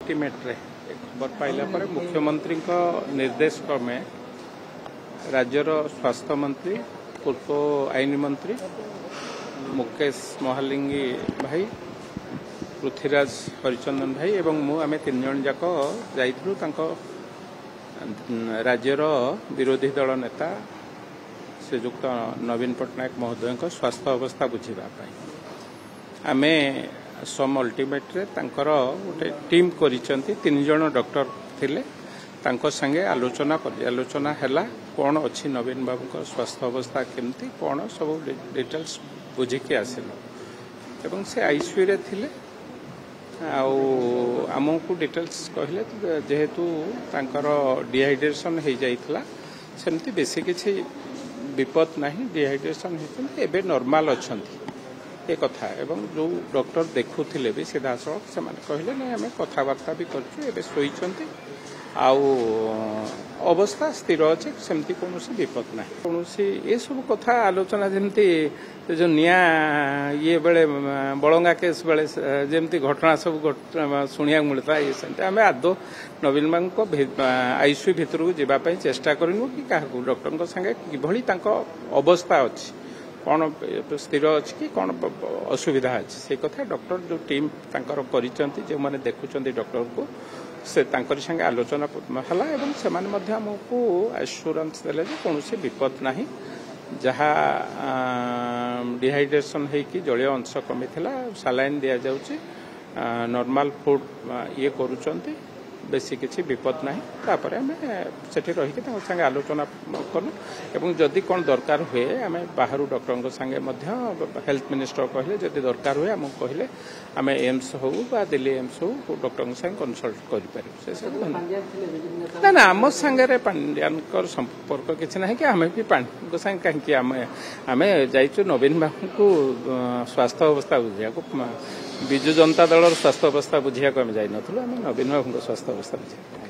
ultimate रे खबर पाइला पर मुख्यमंत्री निर्देश क्रमे राज्यर स्वास्थ्य मंत्री पूर्व आईन मंत्री मुकेश महालिंगी भाई पृथ्वीराज हरिचंदन भाई एवं मु आमे तीन जन जाक जाइथलु तांको राज्यर विरोधी दल नेता श्रीजुक्त नवीन पट्टनायक महोदय स्वास्थ्य अवस्था बुझीबा पई आमे सम अल्टीमेट रे तांकर गोटे टीम करिसंती तीन जन डॉक्टर थिले तांको संगे आलोचना हैला कौन अच्छी नवीन बाबू स्वास्थ्य अवस्था केमती कौन सब डिटेल्स बुझिकी आसिल एवं से आईसीयू रे थिले आमको डिटेल्स कहले जेहेतु तांकर डिहाइड्रेशन हो जाइतला सेमती बेसी किछि विपद नहीं डिहाइड्रेशन होते एबे नॉर्मल अछंती ये कथा एवं जो डॉक्टर देखुले भी सीधासख से कहले नहीं आम कथबार्ता भी करोइचंती अवस्था स्थिर अच्छे सेमती कौन विपद ना कौन ये सब कथा आलोचना जमती जो निया ये बेले बलंगा केस बेले जमती घटना सब शुणा मिलता ये सेमती आम आदौ नवीन बाबू आईसीयू भितर को जावाई चेष्टा करूँ कि क्या डॉक्टर संगे किभली अवस्था अच्छी कौन स्थिर अच्छी कि कौन असुविधा अच्छी से कथा डॉक्टर जो टीम जो मैंने देखुं डॉक्टर को से संगे आलोचना है एवं से आमको एश्योरेंस देले कौन विपद ना जहाँ डिहाइड्रेशन होगी जलीय अंश कमी सालाइन दि जाऊँगी नॉर्मल फूड ये करुँच बेसी किसी विपद ना तापर आम से रही संगे आलोचना कलु एवं जदि कौन दरकार हुए आम बाहर डॉक्टर संगे हेल्थ मिनिस्टर कहले जदि दरकार हुए आमको कहले आम एम्स हो दिल्ली एम्स हो डॉक्टर संगे कंसल्ट कर ना आम सांगे पांड्यान संपर्क किसी ना कि आम भी पांड्या संगे कहीं आम जाइचु नवीन बाबू को स्वास्थ्य अवस्था बुझा विजु जनता दल स्वास्थ्य अवस्था बुझा आम जाइनु आम नवीन बाबू स्वास्थ्य अवस्था बुझा